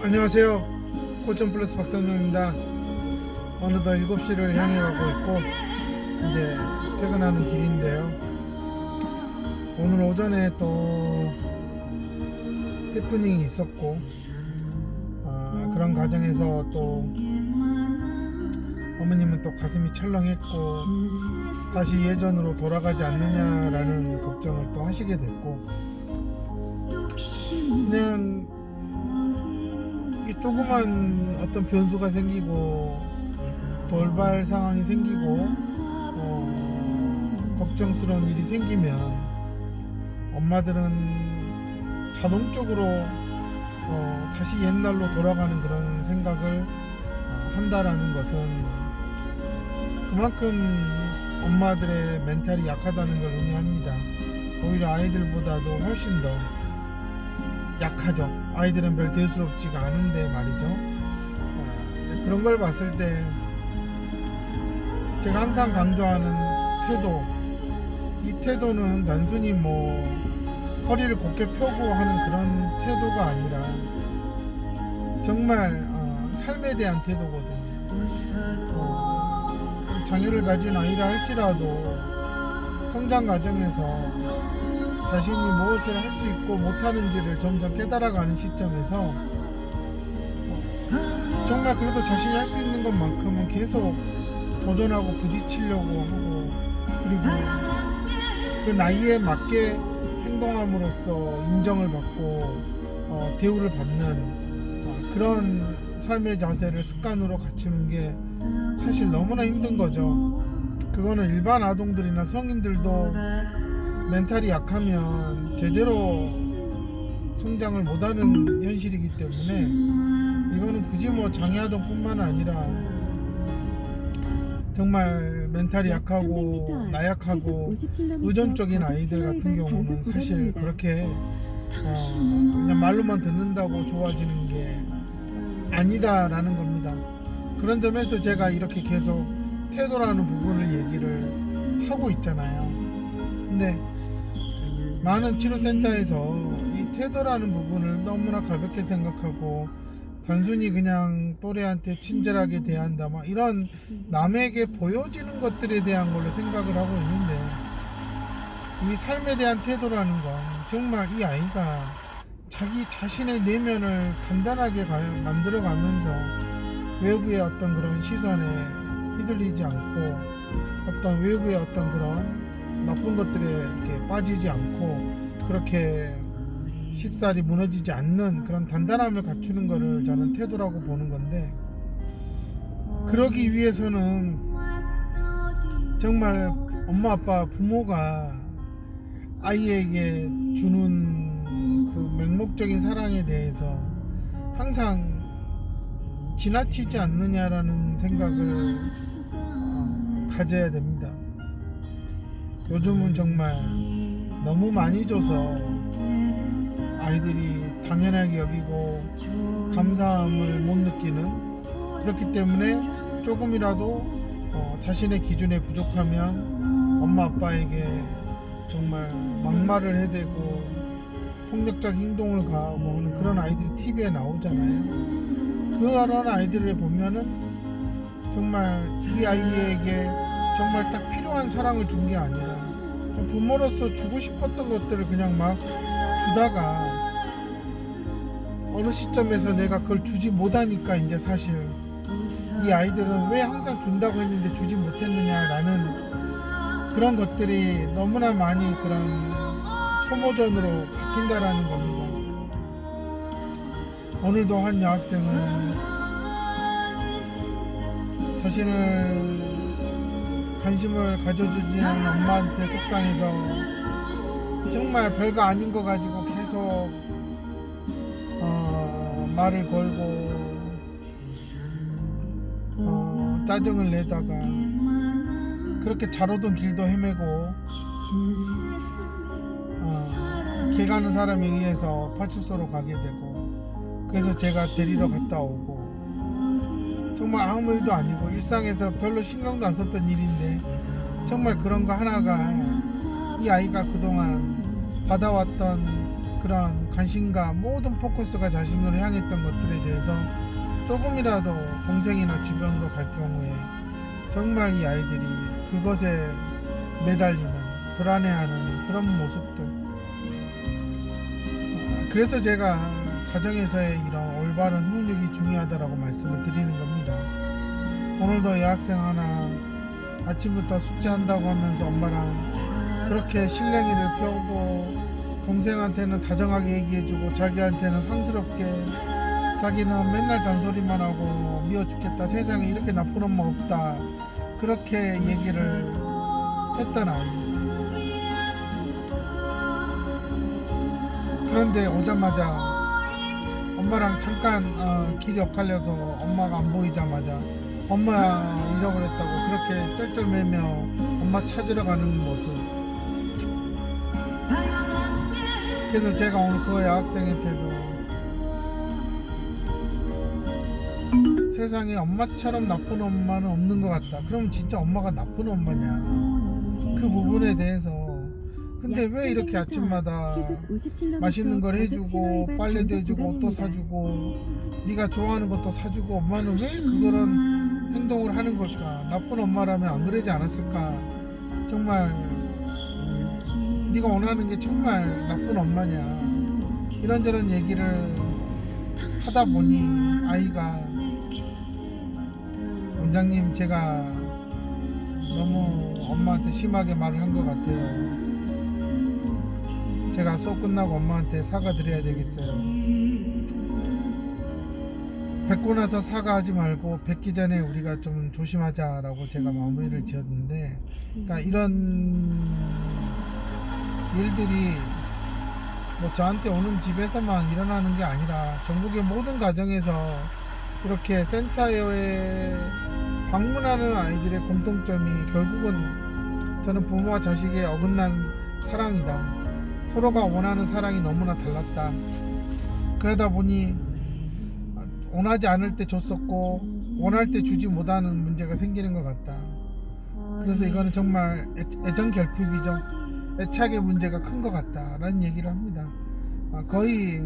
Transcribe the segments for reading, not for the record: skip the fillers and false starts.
안녕하세요. 코천 플러스 박상용입니다. 어느덧 7시를 향해 가고 있고 이제 퇴근하는 길인데요. 오늘 오전에 또 해프닝이 있었고 그런 과정에서 또 어머님은 또 가슴이 철렁했고 다시 예전으로 돌아가지 않느냐라는 걱정을 또 하시게 됐고, 그냥 이 조그만 어떤 변수가 생기고 돌발 상황이 생기고 걱정스러운 일이 생기면 엄마들은 자동적으로 다시 옛날로 돌아가는 그런 생각을 한다라는 것은 그만큼 엄마들의 멘탈이 약하다는 걸 의미합니다. 오히려 아이들보다도 훨씬 더 약하죠. 아이들은 별 대수롭지가 않은데 말이죠. 그런 걸 봤을 때 제가 항상 강조하는 태도, 이 태도는 단순히 허리를 곧게 펴고 하는 그런 태도가 아니라 정말 삶에 대한 태도거든요. 장애를 가진 아이라 할지라도 성장 과정에서 자신이 무엇을 할 수 있고 못하는지를 점점 깨달아가는 시점에서 정말 그래도 자신이 할 수 있는 것만큼은 계속 도전하고 부딪히려고 하고, 그리고 그 나이에 맞게 행동함으로써 인정을 받고 대우를 받는 그런 삶의 자세를 습관으로 갖추는 게 사실 너무나 힘든 거죠. 그거는 일반 아동들이나 성인들도 멘탈이 약하면 제대로 성장을 못하는 현실이기 때문에 이거는 굳이 장애아동뿐만 아니라 정말 멘탈이 약하고 나약하고 의존적인 아이들 같은 경우는 사실 그렇게 그냥 말로만 듣는다고 좋아지는 게 아니다라는 겁니다. 그런 점에서 제가 이렇게 계속 태도라는 부분을 얘기를 하고 있잖아요. 근데 많은 치료센터에서 이 태도라는 부분을 너무나 가볍게 생각하고 단순히 그냥 또래한테 친절하게 대한다 이런 남에게 보여지는 것들에 대한 걸로 생각을 하고 있는데, 이 삶에 대한 태도라는 건 정말 이 아이가 자기 자신의 내면을 단단하게 만들어 가면서 외부의 어떤 그런 시선에 휘둘리지 않고 어떤 외부의 어떤 그런 나쁜 것들에 이렇게 빠지지 않고 그렇게 쉽사리 무너지지 않는 그런 단단함을 갖추는 것을 저는 태도라고 보는 건데, 그러기 위해서는 정말 엄마 아빠 부모가 아이에게 주는 그 맹목적인 사랑에 대해서 항상 지나치지 않느냐라는 생각을 가져야 됩니다. 요즘은 정말 너무 많이 줘서 아이들이 당연하게 여기고 감사함을 못 느끼는, 그렇기 때문에 조금이라도 자신의 기준에 부족하면 엄마 아빠에게 정말 막말을 해대고 폭력적 행동을 가하고 하는 그런 아이들이 TV에 나오잖아요. 그런 아이들을 보면은 정말 이 아이에게 정말 딱 필요한 사랑을 준 게 아니라 부모로서 주고 싶었던 것들을 그냥 막 주다가 어느 시점에서 내가 그걸 주지 못하니까 이제 사실 이 아이들은 왜 항상 준다고 했는데 주지 못했느냐라는 그런 것들이 너무나 많이 그런 소모전으로 바뀐다라는 겁니다. 오늘도 한 여학생은 자신을 관심을 가져주지는 엄마한테 속상해서 정말 별거 아닌 거 가지고 계속 말을 걸고 짜증을 내다가 그렇게 잘 오던 길도 헤매고 길 가는 사람에 의해서 파출소로 가게 되고, 그래서 제가 데리러 갔다 오고, 정말 아무 일도 아니고 일상에서 별로 신경도 안 썼던 일인데 정말 그런 거 하나가 이 아이가 그동안 받아왔던 그런 관심과 모든 포커스가 자신으로 향했던 것들에 대해서 조금이라도 동생이나 주변으로 갈 경우에 정말 이 아이들이 그것에 매달리는, 불안해하는 그런 모습들. 그래서 제가 가정에서의 이런 올바른 훈육이 중요하다라고 말씀을 드리는 겁니다. 오늘도 여학생 하나 아침부터 숙제한다고 하면서 엄마랑 그렇게 실랭이를 펴고, 동생한테는 다정하게 얘기해주고 자기한테는 상스럽게, 자기는 맨날 잔소리만 하고 미워 죽겠다, 세상에 이렇게 나쁜 엄마 없다, 그렇게 얘기를 했던 아이. 그런데 오자마자 엄마랑 잠깐 길이 엇갈려서 엄마가 안 보이자마자 엄마 잃어버렸다고 그렇게 쩔쩔매며 엄마 찾으러 가는 모습. 그래서 제가 오늘 그 여학생한테도 세상에 엄마처럼 나쁜 엄마는 없는 것 같다. 그럼 진짜 엄마가 나쁜 엄마냐, 그 부분에 대해서. 근데 왜 이렇게 아침마다 맛있는 걸 해주고 빨래도 해주고 옷도 사주고 네가 좋아하는 것도 사주고, 엄마는 왜 그런 행동을 하는 걸까? 나쁜 엄마라면 안 그러지 않았을까? 정말 네가 원하는 게 정말 나쁜 엄마냐, 이런저런 얘기를 하다 보니 아이가, 원장님 제가 너무 엄마한테 심하게 말을 한 것 같아요. 제가 수업 끝나고 엄마한테 사과드려야 되겠어요. 뵙고 나서 사과하지 말고 뵙기 전에 우리가 좀 조심하자라고 제가 마무리를 지었는데, 그러니까 이런 일들이 뭐 저한테 오는 집에서만 일어나는 게 아니라 전국의 모든 가정에서 이렇게 센터에 방문하는 아이들의 공통점이 결국은 저는 부모와 자식의 어긋난 사랑이다, 서로가 원하는 사랑이 너무나 달랐다, 그러다 보니 원하지 않을 때 줬었고 원할 때 주지 못하는 문제가 생기는 것 같다. 그래서 이거는 정말 애정 결핍이죠. 애착의 문제가 큰 것 같다라는 얘기를 합니다. 거의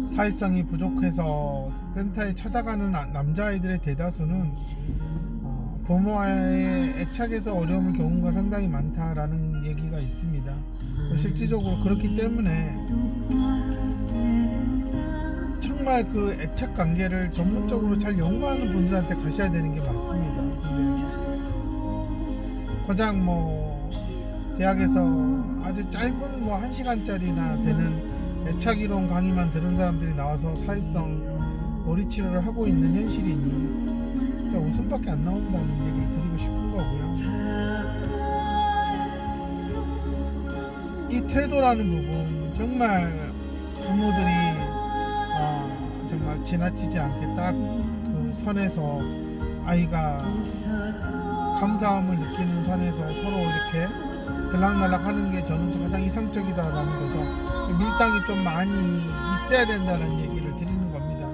사회성이 부족해서 센터에 찾아가는 남자아이들의 대다수는 부모와의 애착에서 어려움을 겪은 거 상당히 많다라는 얘기가 있습니다. 실질적으로 그렇기 때문에 정말 그 애착 관계를 전문적으로 잘 연구하는 분들한테 가셔야 되는 게 맞습니다. 근데 고작 뭐 대학에서 아주 짧은 뭐 1시간짜리나 되는 애착이론 강의만 들은 사람들이 나와서 사회성 놀이치료를 하고 있는 현실이니 웃음밖에 안 나온다는 얘기를 드리고 싶은 거고요. 이 태도라는 부분 정말 부모들이 정말 지나치지 않게 딱 그 선에서, 아이가 감사함을 느끼는 선에서 서로 이렇게 들락날락 하는 게 저는 가장 이상적이다라는 거죠. 밀당이 좀 많이 있어야 된다는 얘기를 드리는 겁니다.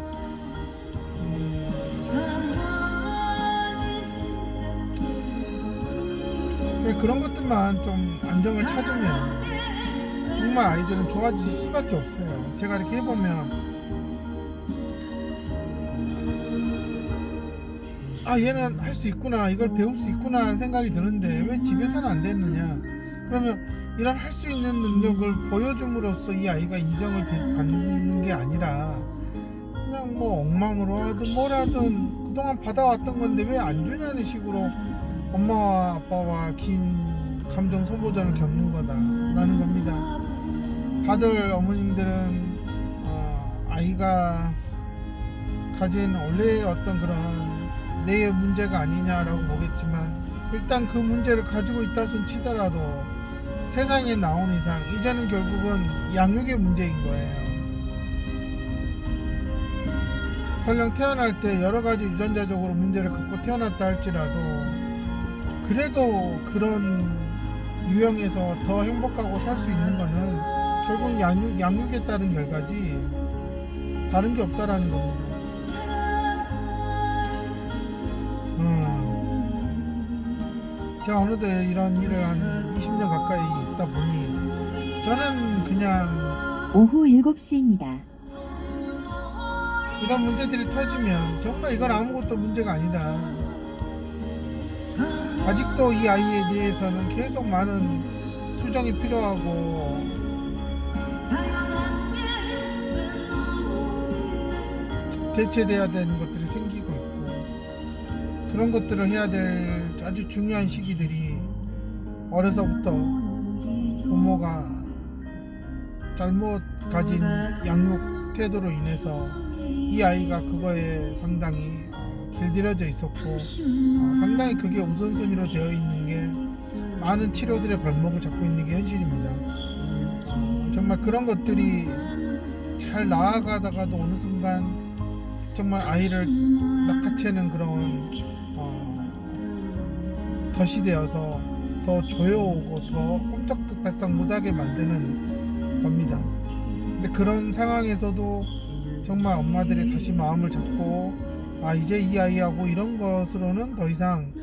그런 것들만 좀 안정을 찾으면 정말 아이들은 좋아질 수밖에 없어요. 제가 이렇게 해보면 얘는 할 수 있구나, 이걸 배울 수 있구나 하는 생각이 드는데 왜 집에서는 안 됐느냐. 그러면 이런 할 수 있는 능력을 보여줌으로써 이 아이가 인정을 받는 게 아니라 그냥 뭐 엉망으로 하든 뭘 하든 그동안 받아왔던 건데 왜 안 주냐는 식으로 엄마와 아빠와 긴 감정 소모전을 겪는 거다라는 겁니다. 다들 어머님들은 아이가 가진 원래의 어떤 그런 내의 문제가 아니냐라고 보겠지만, 일단 그 문제를 가지고 있다 손 치더라도 세상에 나온 이상 이제는 결국은 양육의 문제인 거예요. 설령 태어날 때 여러 가지 유전자적으로 문제를 갖고 태어났다 할지라도 그래도 그런 유형에서 더 행복하고 살 수 있는 거는 결국 양육에 따른 결과지 다른 게 없다라는 겁니다. 제가 어느덧 이런 일을 한 20년 가까이 있다 보니 저는 그냥 오후 7시입니다. 이런 문제들이 터지면 정말 이건 아무것도 문제가 아니다. 아직도 이 아이에 대해서는 계속 많은 수정이 필요하고 대체돼야 되는 것들이 생기고 있고 그런 것들을 해야 될 아주 중요한 시기들이 어려서부터 부모가 잘못 가진 양육 태도로 인해서 이 아이가 그거에 상당히 길들여져 있었고 상당히 그게 우선순위로 되어 있는 게 많은 치료들의 발목을 잡고 있는 게 현실입니다. 정말 그런 것들이 잘 나아가다가도 어느 순간 정말 아이를 낚아채는 그런 덫이 되어서 더 조여오고 더 꼼짝달싹 못하게 만드는 겁니다. 근데 그런 상황에서도 정말 엄마들이 다시 마음을 잡고 이제 이 아이하고 이런 것으로는 더 이상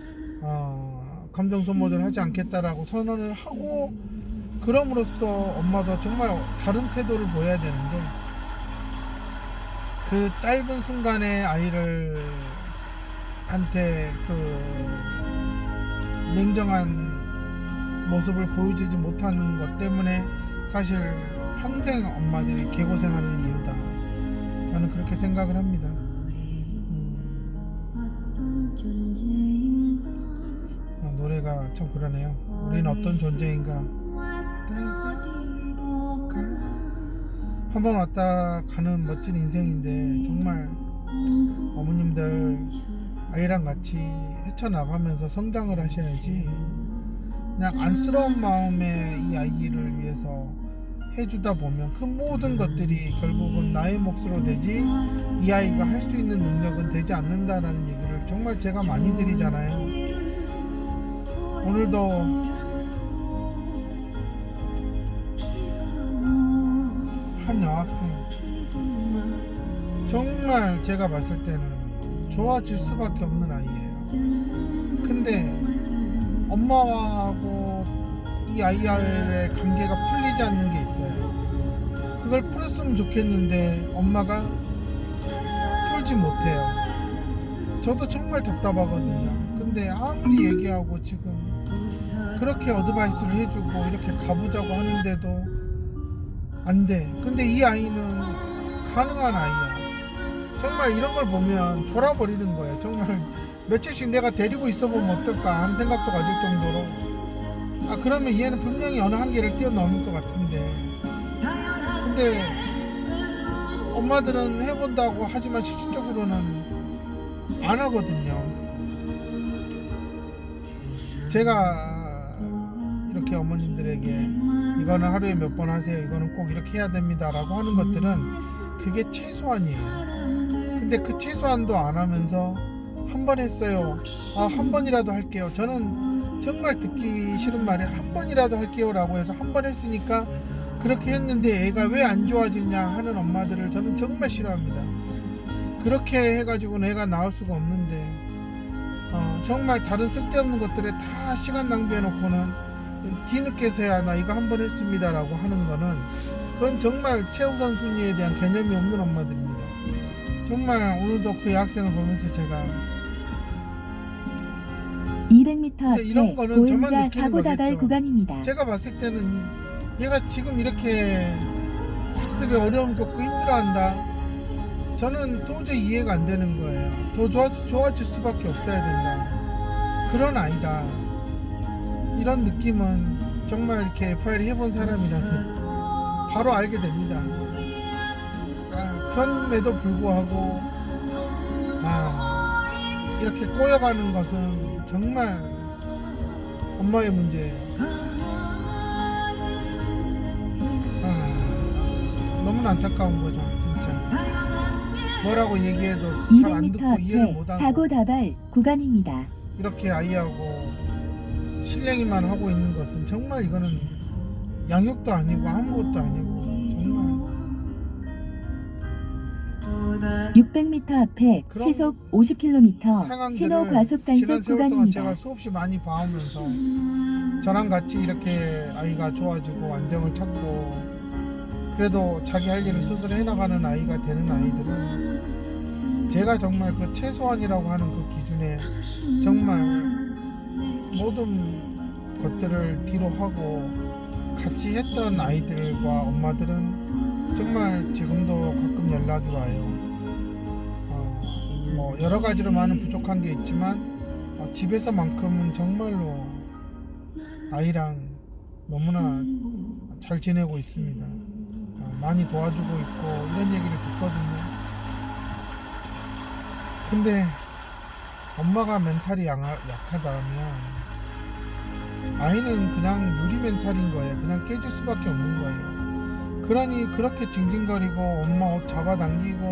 감정 소모를 하지 않겠다라고 선언을 하고 그럼으로써 엄마도 정말 다른 태도를 보여야 되는데 그 짧은 순간에 아이를 한테 그 냉정한 모습을 보여주지 못하는 것 때문에 사실 평생 엄마들이 개고생하는 이유다. 저는 그렇게 생각을 합니다. 노래가 참 그러네요. 우리는 어떤 존재인가. 한번 왔다 가는 멋진 인생인데 정말 어머님들 아이랑 같이 헤쳐나가면서 성장을 하셔야지 그냥 안쓰러운 마음에 이 아이를 위해서 해주다 보면 그 모든 것들이 결국은 나의 몫으로 되지 이 아이가 할 수 있는 능력은 되지 않는다라는 얘기를 정말 제가 많이 드리잖아요. 오늘도 한 여학생 정말 제가 봤을 때는 좋아질 수밖에 없는 아이예요. 근데 엄마하고 이 아이와의 관계가 풀리지 않는 게 있어요. 그걸 풀었으면 좋겠는데 엄마가 풀지 못해요. 저도 정말 답답하거든요. 근데 아무리 얘기하고 지금 그렇게 어드바이스를 해주고 이렇게 가보자고 하는데도 안 돼. 근데 이 아이는 가능한 아이야. 정말 이런 걸 보면 돌아버리는 거예요. 정말 며칠씩 내가 데리고 있어 보면 어떨까 하는 생각도 가질 정도로 그러면 얘는 분명히 어느 한계를 뛰어넘을 것 같은데 근데 엄마들은 해본다고 하지만 실질적으로는 안 하거든요. 제가 이렇게 어머님들에게 이거는 하루에 몇 번 하세요, 이거는 꼭 이렇게 해야 됩니다 라고 하는 것들은 그게 최소한이에요. 근데 그 최소한도 안 하면서 한 번 했어요, 한 번이라도 할게요. 저는 정말 듣기 싫은 말이 한 번이라도 할게요 라고 해서 한 번 했으니까 그렇게 했는데 애가 왜 안 좋아지냐 하는 엄마들을 저는 정말 싫어합니다. 그렇게 해가지고는 애가 나올 수가 없는데 정말 다른 쓸데없는 것들에 다 시간 낭비해 놓고는 뒤늦게서야 나 이거 한 번 했습니다 라고 하는 거는 그건 정말 최우선 순위에 대한 개념이 없는 엄마들입니다. 정말 오늘도 그 여학생을 보면서 제가 200m 앞에 이런 거는 저만 보행자 느끼는 사고 다발 거겠죠. 구간입니다. 제가 봤을 때는 얘가 지금 이렇게 학습에 어려움 겪고 힘들어한다, 저는 도저히 이해가 안 되는 거예요. 더 좋아질 수밖에 없어야 된다, 그런 아이다, 이런 느낌은 정말 이렇게 FI를 해본 사람이라면 바로 알게 됩니다. 그럼에도 불구하고 이렇게 꼬여가는 것은 정말 엄마의 문제예요. 너무나 안타까운 거죠, 진짜. 뭐라고 얘기해도 잘 안 200m 듣고 이해를 앞에 못하고 사고 다발 구간입니다. 이렇게 아이하고 실랭이만 하고 있는 것은 정말 이거는 양육도 아니고 아무것도 아니고 정말 600m 앞에 그런 시속 50km 신호 상황들을 과속 지난 단속 세월 동안 구간입니다. 제가 수없이 많이 봐오면서 저랑 같이 이렇게 아이가 좋아지고 안정을 찾고 그래도 자기 할 일을 스스로 해나가는 아이가 되는 아이들은 제가 정말 그 최소한이라고 하는 그 기준에 정말 모든 것들을 뒤로 하고 같이 했던 아이들과 엄마들은 정말 지금도 가끔 연락이 와요. 뭐 여러 가지로 많은 부족한 게 있지만 집에서만큼은 정말로 아이랑 너무나 잘 지내고 있습니다. 많이 도와주고 있고 이런 얘기를 듣거든요. 근데 엄마가 멘탈이 약하다면 아이는 그냥 유리 멘탈인 거예요. 그냥 깨질 수밖에 없는 거예요. 그러니 그렇게 징징거리고 엄마 옷 잡아당기고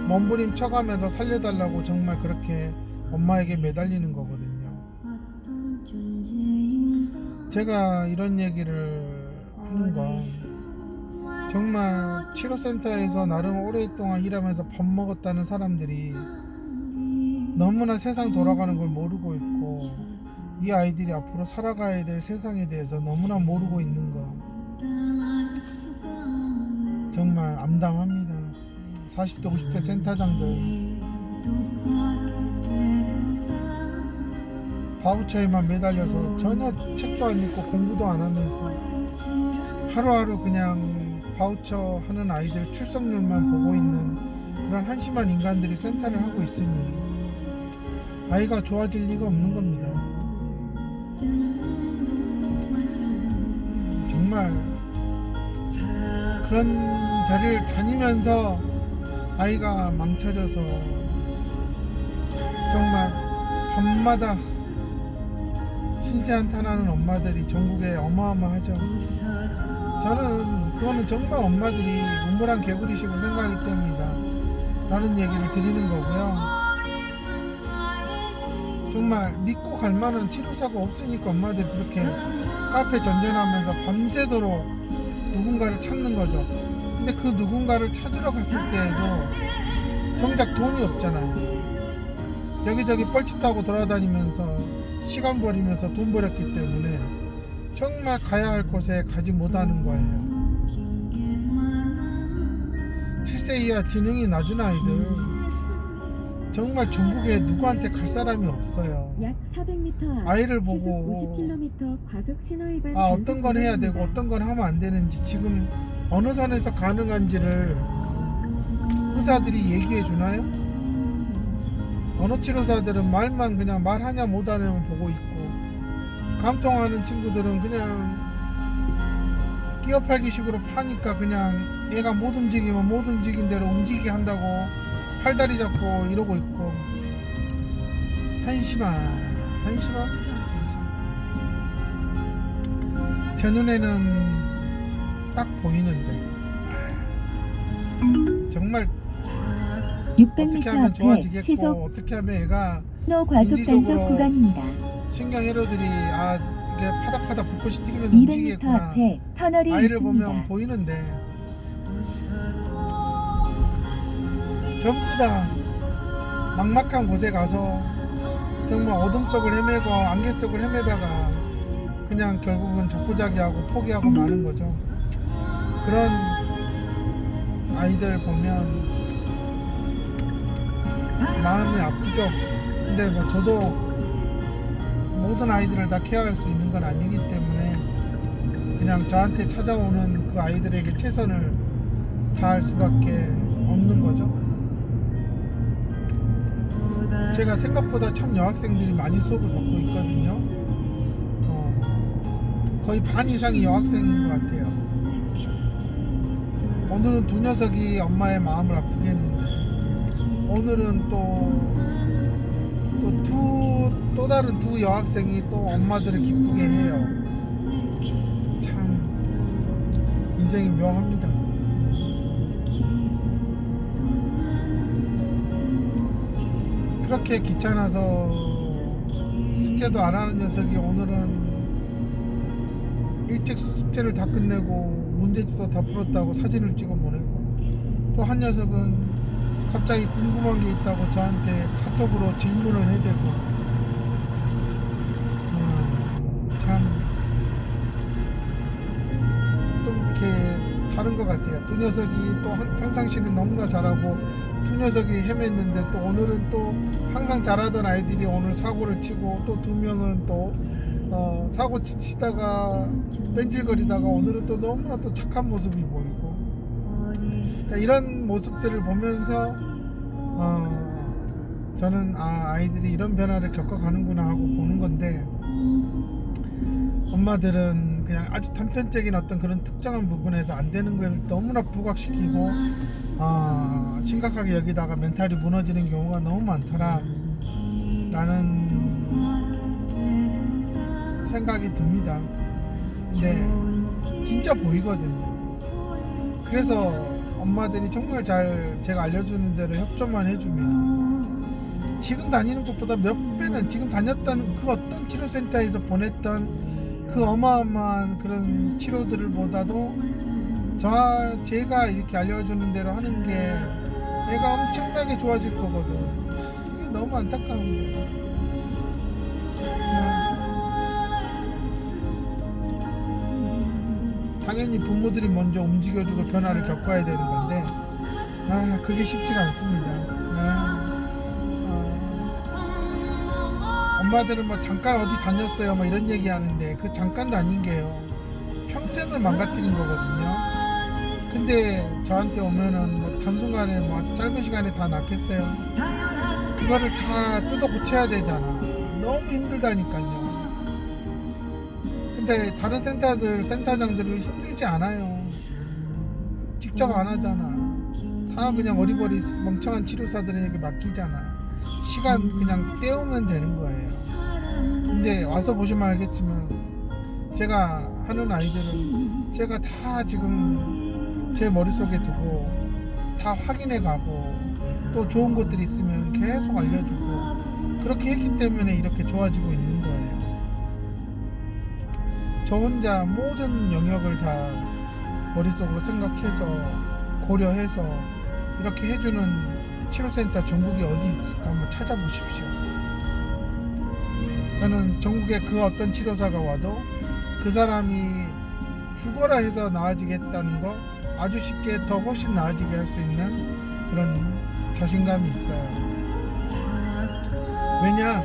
몸부림쳐가면서 살려달라고 정말 그렇게 엄마에게 매달리는 거거든요. 제가 이런 얘기를 하는 건 정말 치료센터에서 나름 오랫동안 일하면서 밥 먹었다는 사람들이 너무나 세상 돌아가는 걸 모르고 있고 이 아이들이 앞으로 살아가야 될 세상에 대해서 너무나 모르고 있는 거 정말 암담합니다. 40대 50대 센터장들 바우처에만 매달려서 전혀 책도 안 읽고 공부도 안 하면서 하루하루 그냥 바우처 하는 아이들 출석률만 보고 있는 그런 한심한 인간들이 센터를 하고 있으니 아이가 좋아질 리가 없는 겁니다. 정말 그런 데를 다니면서 아이가 망쳐져서 정말 밤마다 신세 한탄하는 엄마들이 전국에 어마어마하죠. 저는 그거는 정말 엄마들이 우물한 개구리시고 생각하기 때문이다 라는 얘기를 드리는 거고요. 정말 믿고 갈 만한 치료사가 없으니까 엄마들이 그렇게 카페 전전하면서 밤새도록 누군가를 찾는 거죠. 근데 그 누군가를 찾으러 갔을 때에도 정작 돈이 없잖아요. 여기저기 뻘짓하고 돌아다니면서 시간 버리면서 돈 버렸기 때문에 정말 가야 할 곳에 가지 못하는 거예요. 7세 이하 지능이 낮은 아이들 정말 전국에 누구한테 갈 사람이 없어요. 약 400m 앞 아이를 보고 50km 과속 신호위반 어떤 건 해야 되고 어떤 건 하면 안 되는지 지금 어느 선에서 가능한지를 의사들이 얘기해 주나요? 어느 치료사들은 말만 그냥 말하냐 못하냐만 보고 있고 감통하는 친구들은 그냥 끼어팔기식으로 파니까 그냥 얘가 못 움직이면 못 움직인 대로 움직이게 한다고 팔다리 잡고 이러고 있고 한심합니다 진짜. 제 눈에는 딱 보이는데 정말 어떻게 하면 600m 앞에 좋아지겠고 시속 어떻게 하면 얘가 신호 과속 단속 인지적으로 구간입니다. 신경회로들이 이게 파닥파닥 불꽃이 튀기면서 200m 움직이겠구나 앞에 터널이 아이를 있습니다. 보면 보이는데 전부 다 막막한 곳에 가서 정말 어둠 속을 헤매고 안개 속을 헤매다가 그냥 결국은 자포자기하고 포기하고 마는 거죠. 그런 아이들 보면 마음이 아프죠. 근데 뭐 저도 모든 아이들을 다 케어할 수 있는 건 아니기 때문에 그냥 저한테 찾아오는 그 아이들에게 최선을 다할 수밖에 없는 거죠. 제가 생각보다 참 여학생들이 많이 수업을 받고 있거든요. 거의 반 이상이 여학생인 것 같아요. 오늘은 두 녀석이 엄마의 마음을 아프게 했는데 오늘은 또 다른 두 여학생이 또 엄마들을 기쁘게 해요. 참 인생이 묘합니다. 그렇게 귀찮아서 숙제도 안 하는 녀석이 오늘은 일찍 숙제를 다 끝내고 문제집도 다 풀었다고 사진을 찍어 보내고 또 한 녀석은 갑자기 궁금한 게 있다고 저한테 카톡으로 질문을 해대고 참 같아요. 두 녀석이 또 평상시는 너무나 잘하고 두 녀석이 헤맸는데 또 오늘은 또 항상 잘하던 아이들이 오늘 사고를 치고 또 두 명은 또 사고 치다가 뺀질거리다가 오늘은 또 너무나 또 착한 모습이 보이고, 그러니까 이런 모습들을 보면서 저는 아이들이 이런 변화를 겪어가는구나 하고 보는 건데, 엄마들은 그냥 아주 단편적인 어떤 그런 특정한 부분에서 안 되는 걸 너무나 부각시키고 심각하게 여기다가 멘탈이 무너지는 경우가 너무 많더라 라는 생각이 듭니다. 근데 진짜 보이거든요. 그래서 엄마들이 정말 잘 제가 알려주는 대로 협조만 해주면 지금 다니는 것보다 몇 배는, 지금 다녔던 그 어떤 치료센터에서 보냈던 그 어마어마한 그런 치료들을 보다도 제가 이렇게 알려주는 대로 하는 게 애가 엄청나게 좋아질 거거든. 이게 너무 안타까운 거야. 당연히 부모들이 먼저 움직여주고 변화를 겪어야 되는 건데 그게 쉽지가 않습니다. 엄마들은 뭐 잠깐 어디 다녔어요 뭐 이런 얘기 하는데 그 잠깐도 아닌 게요, 평생을 망가뜨린 거거든요. 근데 저한테 오면은 뭐 단순간에 뭐 짧은 시간에 다 낫겠어요? 그거를 다 뜯어 고쳐야 되잖아. 너무 힘들다니까요. 근데 다른 센터장들은 힘들지 않아요. 직접 안 하잖아. 다 그냥 어리버리 멍청한 치료사들에게 맡기잖아. 시간 그냥 때우면 되는 거예요. 근데 와서 보시면 알겠지만 제가 하는 아이들은 제가 다 지금 제 머릿속에 두고 다 확인해 가고 또 좋은 것들이 있으면 계속 알려주고 그렇게 했기 때문에 이렇게 좋아지고 있는 거예요. 저 혼자 모든 영역을 다 머릿속으로 생각해서 고려해서 이렇게 해주는 치료센터 전국에 어디 있을까 한번 찾아보십시오. 저는 전국에 그 어떤 치료사가 와도 그 사람이 죽어라 해서 나아지겠다는 거 아주 쉽게 더 훨씬 나아지게 할 수 있는 그런 자신감이 있어요. 왜냐?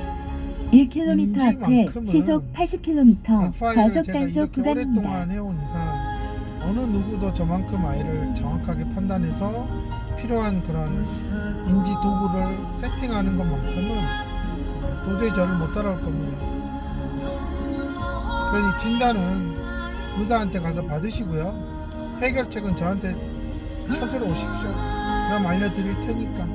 1km 앞에 인지만큼은 시속 80km F5를 과속 제가 단속 이렇게 구간입니다. 오랫동안 해온 이상 어느 누구도 저만큼 아이를 정확하게 판단해서 필요한 그런 인지 도구를 세팅하는 것만큼은 도저히 저를 못 따라올 겁니다. 그러니 진단은 의사한테 가서 받으시고요. 해결책은 저한테 찾으러 오십시오. 그럼 알려드릴 테니까.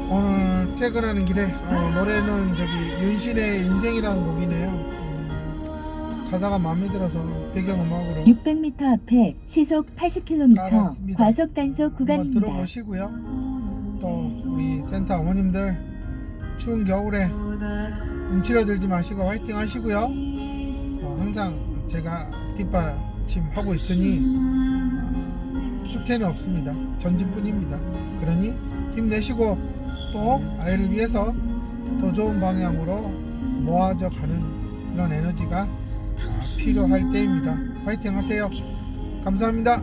오늘 퇴근하는 길에 노래는 윤신의 인생이라는 곡이네요. 가사가 마음에 들어서 배경음악으로 600m 앞에 시속 80km 깔았습니다. 과속 단속 한번 구간입니다. 들어보시고요. 또 우리 센터 어머님들 추운 겨울에 움츠러들지 마시고 화이팅 하시고요. 항상 제가 뒷받침하고 있으니 후퇴는 없습니다. 전진뿐입니다. 그러니 힘내시고 또 아이를 위해서 더 좋은 방향으로 모아져 가는 그런 에너지가 필요할 때입니다. 화이팅 하세요. 감사합니다.